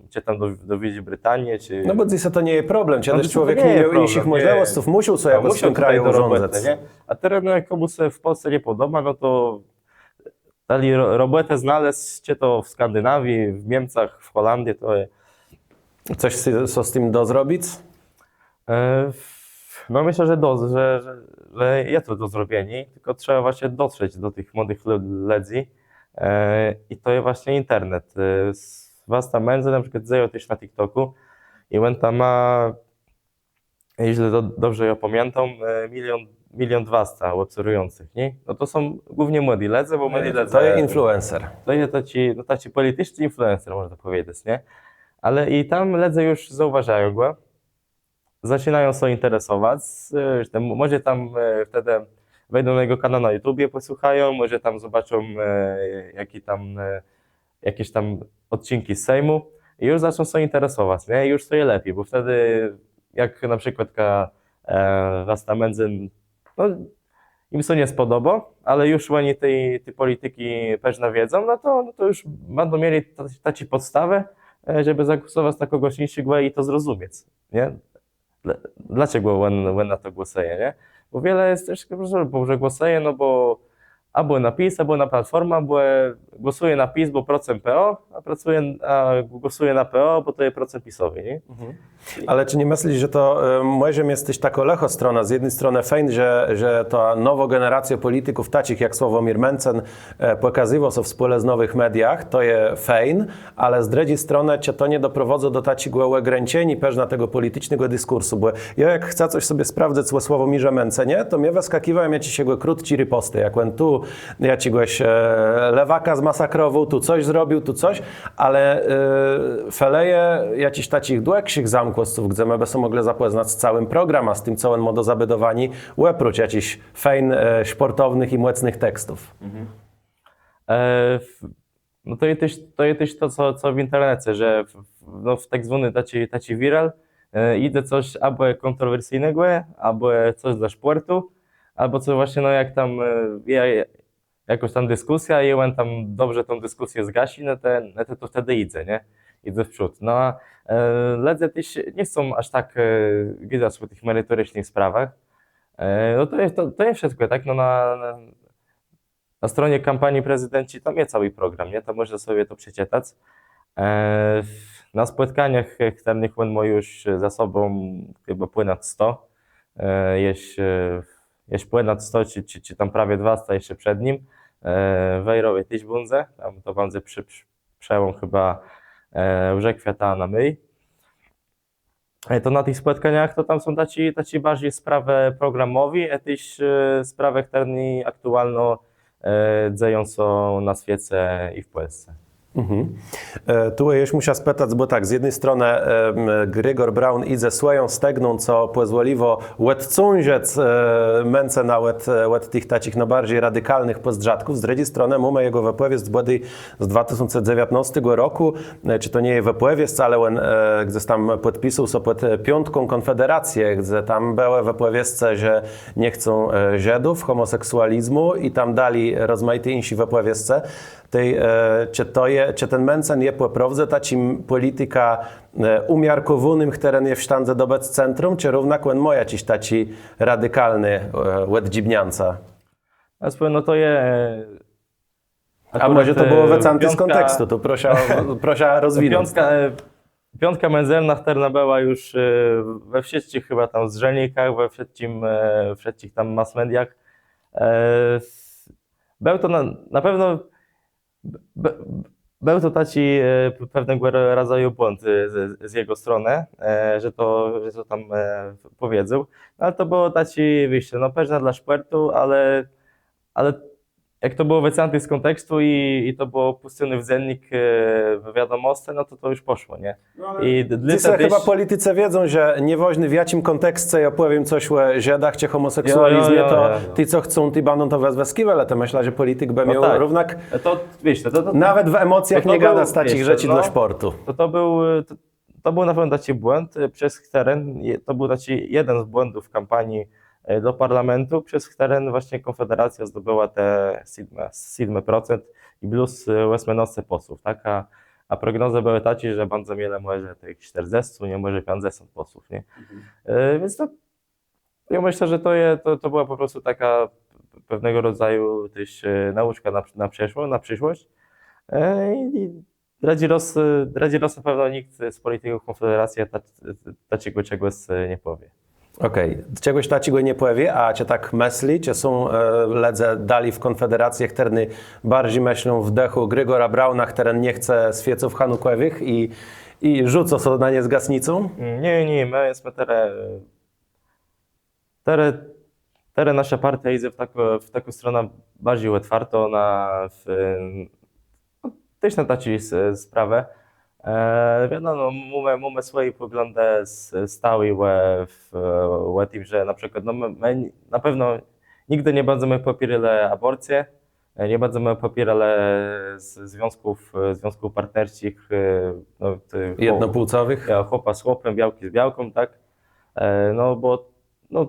czy tam do Wielkiej Brytanii, czy... No bo dzisiaj to nie jest problem. Cię No też to człowiek nie nie jest miał problem, innych nie. możliwości, musiał sobie w tym kraju urządzać. nie? A teraz no, jak komuś w Polsce nie podoba, no to dali robotę znaleźć, czy to w Skandynawii, w Niemcach, w Holandii, to Coś co z tym do zrobić? no myślę, że jest to do zrobienia, tylko trzeba właśnie dotrzeć do tych młodych ludzi i to jest właśnie internet. Wasta Menze na przykład dzieje też na TikToku i on tam ma, jeśli dobrze ja pamiętam, milion 200 obserwujących, nie? No to są głównie młodzi ludzi, bo młodzi ludzie... To jest influencer. To jest taki polityczny influencer, można powiedzieć, nie? Ale i tam ludzie już zauważają go, zaczynają się interesować, może tam wtedy wejdą na jego kanał na YouTubie, posłuchają, może tam zobaczą jakieś tam odcinki z Sejmu i już zaczną się interesować, nie? I już to jest lepiej, bo wtedy jak na przykład Wasta Menzyn, no im się nie spodoba, ale już oni tej polityki pewnie wiedzą, no to już będą mieli taką podstawę, żeby zagłosować na kogoś innego i to zrozumieć, nie? Dlaczego on na to głosuje, nie? Bo wiele jest też, że głosuje, no bo albo na PiS, albo na Platformę, bo głosuje na PiS, bo procent PO, a głosuje na PO, bo to jest procent PiS-owy, nie? Ale czy nie myślisz, że to może jesteś taką lecho strona? Z jednej strony fajnie, że ta nowa generacja polityków, takich jak Sławomir Mencen, pokazywał się wspólnie z nowych mediach, to jest fajn, ale z drugiej strony cię to nie doprowadza do takiego ograniczenia pewna tego politycznego dyskursu, bo ja jak chcę coś sobie sprawdzać o Sławomirze Mencenie, to mnie wyskakiwałem ja ci się krótki riposty, jak on tu, ja ci goś lewaka zmasakrował, tu coś zrobił, tu coś, ale feleje jakiś takich długszych zamków, gdzie my byśmy mogli zapoznać z całym programem, a z tym, co on ma do zabudowani, oprócz jakichś fajn sportownych i mocnych tekstów. No to jest też to, co w internecie, że w tak zwany taci viral idzie coś albo kontrowersyjnego, albo coś dla sportu, albo coś właśnie, no jak tam jakoś tam dyskusja i on tam dobrze tą dyskusję zgasi, no to wtedy idzie, nie? Idzie w przód. No a ludzie też nie są aż tak widać po tych merytorycznych sprawach. No to jest wszystko, tak? No na stronie kampanii prezydencji tam jest cały program, nie? To można sobie to przeczytać. Na spotkaniach których on ma już za sobą chyba ponad 100. Jest ponad 100, czy tam prawie 200 jeszcze przed nim. Wejrowie też bunze, tam to będzie przełom chyba już kwiata na myj. To na tych spotkaniach to tam są taci bardziej sprawy programowe, a też sprawy, które aktualnie dzieją się na świecie i w Polsce. Tu jeś musiał spytać, bo tak, z jednej strony Grigor Braun idzie swoją stegną, co pozwoliło łetcunziec męce na łet tych takich najbardziej radykalnych pozdrzadków. Z drugiej strony mamy jego wypowiedź z 2019 roku, czy to nie jest wypowiedź, ale on gdzie tam podpisał sobie pod piątką Konfederację, gdzie tam były wypowiedźce, że nie chcą Żydów, homoseksualizmu i tam dali rozmaite insi wypowiedźce. Czy ten męcen je poprawdza takim polityka umiarkowanym, który nie w sztandze do bez centrum, czy równak on moja jakiś taki radykalny łed dzibnianca? Ja powiem, no to je... A może to było wycanty z piątka- kontekstu, tu proszę rozwinąć. Piątka męzelna, która była już we wszystkich chyba tam zrzędnikach, we wszystkich tam mass mediach. Był to na pewno był to taki pewnego rodzaju błąd z jego strony, że to tam powiedział. Ale to było taki wyjście, no pewnie dla szpertu, ale jak to było wycięte z kontekstu i to było puszczone w dziennik w wiadomości, no to już poszło, nie? I Chyba politycy wiedzą, że niewoźny w jakim kontekście ja powiem coś o Żydach czy homoseksualizmie, to ci co chcą, ci będą to wezweskiwać, ale to myślę, że polityk by miał tak. równak, to, wiesz, nawet w emocjach to nie był, gada z takich wiesz, rzeczy no, dla sportu. To był na pewno taki błąd, przez który to był taki jeden z błędów kampanii do parlamentu, przez który właśnie Konfederacja zdobyła te 7% i plus 18 posłów, tak? A prognozy były takie, że bardzo wiele może tych 40, nie może 50 posłów, nie? Więc to ja myślę, że to była po prostu taka pewnego rodzaju też nauczka na przyszłość. I Radzi Ross na pewno nikt z polityków Konfederacji takiego czegoś nie powie. Okej, czegoś takiego nie powie, a cię tak myśli, czy są ledze dali w Konfederacji, którzy bardziej myślą w dechu Grigora Brauna, który nie chce świeców hanukowych i rzucą sobie na nie z gasnicą? Nie, my jesteśmy teraz nasza partia idzie w taką stronę bardziej otwartą też na taką sprawę. Wiadomo, mamy swoje poglądy stałe w tym, że na przykład no my na pewno nigdy nie będziemy popierali aborcji, nie będziemy popierali związków partnerskich no, Jednopłcowych? chłopa z chłopem, białki z białką, tak? No bo no,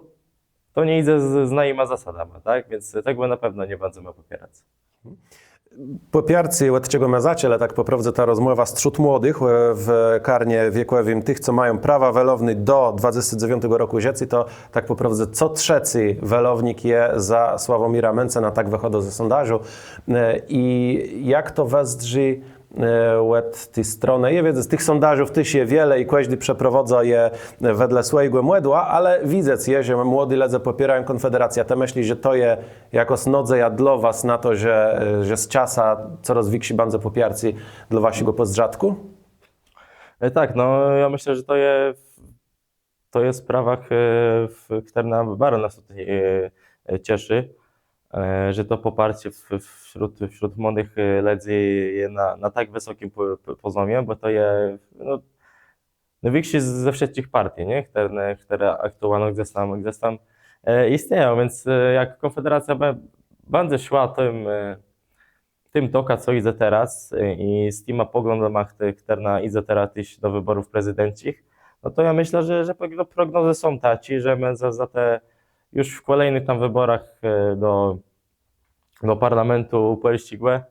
to nie idzie z nami zasadami, tak? Więc tego na pewno nie będziemy popierać. Popiercy, od czego mazacie, ale tak poprawdza ta rozmowa wśród młodych w karnie wiekowym, tych, co mają prawa welowne do 29 roku życia, to tak poprawdza co trzeci welownik je za Sławomira Mencena, tak wychodzą ze sondażu. I jak to wezdrzy od tej strony? Ja wiedzę, z tych sondażów też je wiele i każdy przeprowadza je wedle swojego młodła, ale widzę, że młody ledze popierają Konfederację. Te myśli, że to je jako snodze dla was na to, że z czasa coraz więksi bardzo popiercy dla waszego pozdrzadku? Tak, no ja myślę, że to jest sprawa, która nam bardzo nas cieszy, że to poparcie wśród młodych ludzi jest na tak wysokim poziomie, bo to jest no, większy ze wszystkich partii, nie? Które aktualnie gdzieś tam istnieją, więc jak Konfederacja będzie szła tym toka, co idzie teraz i z tymi poglądami, które idzie teraz iść do wyborów prezydenckich, no to ja myślę, że prognozy są takie, że my za te już w kolejnych tam wyborach do parlamentu pościgłe.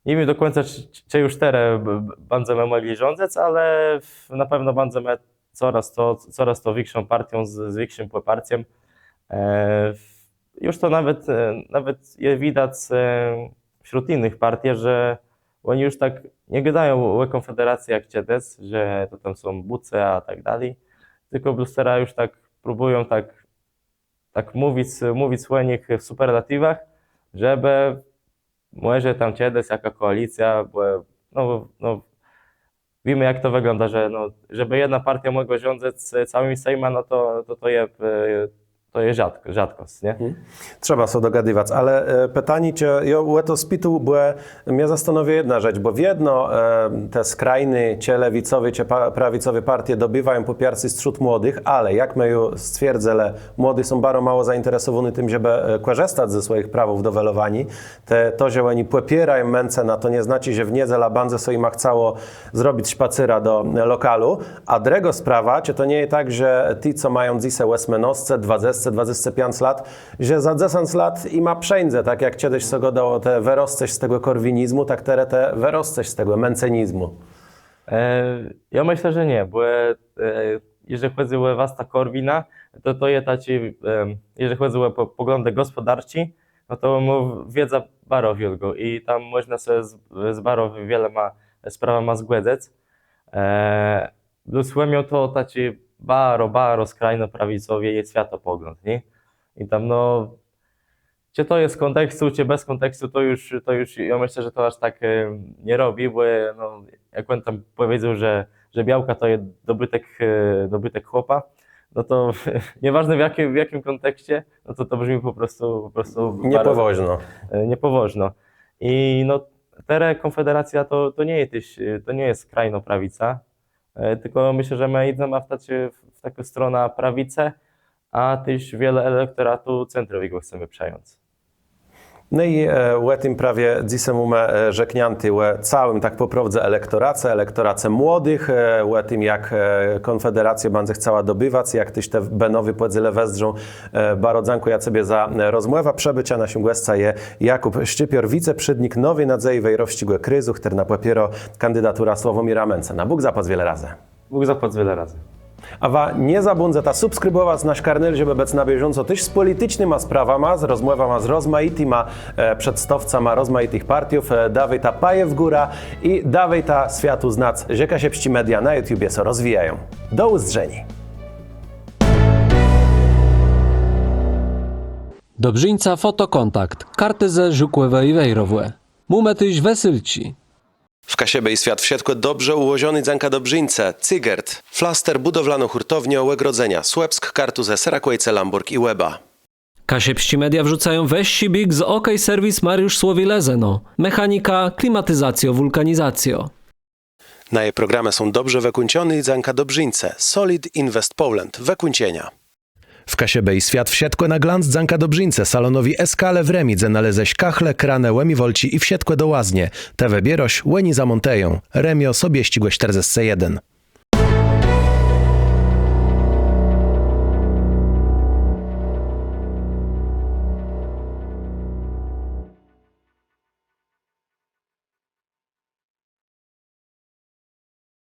Nie wiem do końca, czy już teraz będziemy mogli rządzić, ale na pewno będziemy coraz to większą partią z większym poparciem. Już to nawet widać wśród innych partii, że oni już tak nie gadają o Konfederacji jak kiedyś, że to tam są buce, a tak dalej. Tylko blustera już tak próbują tak mówić o nich w superlatywach, żeby może tam kiedyś jaka koalicja, bo no, wiemy jak to wygląda, że no, żeby jedna partia mogła rządzić całym Sejmem, no to to jest rzadkość, nie? Trzeba sobie dogadywać, ale pytanie cię, ja to spitu, bo mnie zastanawia jedna rzecz, bo w jedno te skrajne, cie lewicowe, cie prawicowe partie dobywają popiercy wśród młodych, ale jak my już stwierdzę, młodzi są bardzo mało zainteresowani tym, żeby korzystać ze swoich prawów dowelowani, to, że oni popierają męce na to nie znaczy, że w niedzielę bandze sobie ma chciało zrobić szpacyra do lokalu, a druga sprawa, czy to nie jest tak, że ci, co mają dzisiaj łesmenostce, 20-25 lat, że za 10 lat i ma przejędze, tak jak kiedyś sobie dało te wyrostek z tego korwinizmu, tak teraz te wyrostek z tego mencenizmu. Ja myślę, że nie, bo jeżeli chodzi o was ta Korwina, to jest taci, jeżeli chodzi o poglądy gospodarcze, no to wiedza bardzo wielko i tam można sobie z bardzo wiele sprawa ma zgładzać. Dosłownie to taci bardzo skrajno prawicowie jest światopogląd, nie? I tam no, czy to jest z kontekstu, czy bez kontekstu, to już ja myślę, że to aż tak nie robi, bo no, jak on tam powiedział, że białka to jest dobytek chłopa, no to nieważne w jakim kontekście, no to brzmi po prostu Niepowoźno. Niepowoźno. I no teraz Konfederacja to nie jest skrajno prawica, tylko myślę, że my idziemy w taką stronę prawicę, a też wiele elektoratu centrowego chcemy przejąć. No i w tym prawie dzisiaj mamy rzeknięty w całym tak poprawdze elektorace młodych, w tym jak Konfederacja będzie chciała dobywać, jak tyś te benowy podzele wezdzą. Bardzo dziękuję sobie za rozmowę. Przebycia na głosca je Jakub Szczypior, wiceprzydnik Nowej Nadziei Wejrowścigłe Kryzu, który na papiero kandydatura Sławomira Mencena. Bóg zapłać wiele razy. Bóg zapłać wiele razy. A wa nie zabłądza ta subskrybować nasz kanał, żeby być na bieżąco też z politycznymi sprawami, z rozmowami z rozmaitymi przedstawcami rozmaitych partiów. Dawaj ta paje w górę i dawaj ta światu znać, że Kasiepści Media na YouTubie się rozwijają. Do usłyszenia. Dobrzyńca Fotokontakt, karty ze Żukłewe i Wejrowłe. Mumetyś wesylci. W Kasiebie i świat wsiadł dobrze ułożony dzanka Dobrzyńce, Cygert, Flaster budowlano-hurtownia Łegrodzenia, Słupsk, Kartuzę, Serakłejce, Lamburg i Łeba. Kasiepści Media wrzucają weź big z OK Serwis Mariusz Słowilezeno. Mechanika, klimatyzacjo, wulkanizacjo. Na jej programy są dobrze wykończone i dzanka Dobrzyńce, Solid Invest Poland, wykończenia. W Kasiebie i świat wsiadł na glans dzanka Dobrzyńce, salonowi Eskale w Remidze naleześ kachle, kranę, łemi wolci i wsiadłe do łaznie. Te wybieroś, łeni zamonteją. Remio sobie ścigłe 41.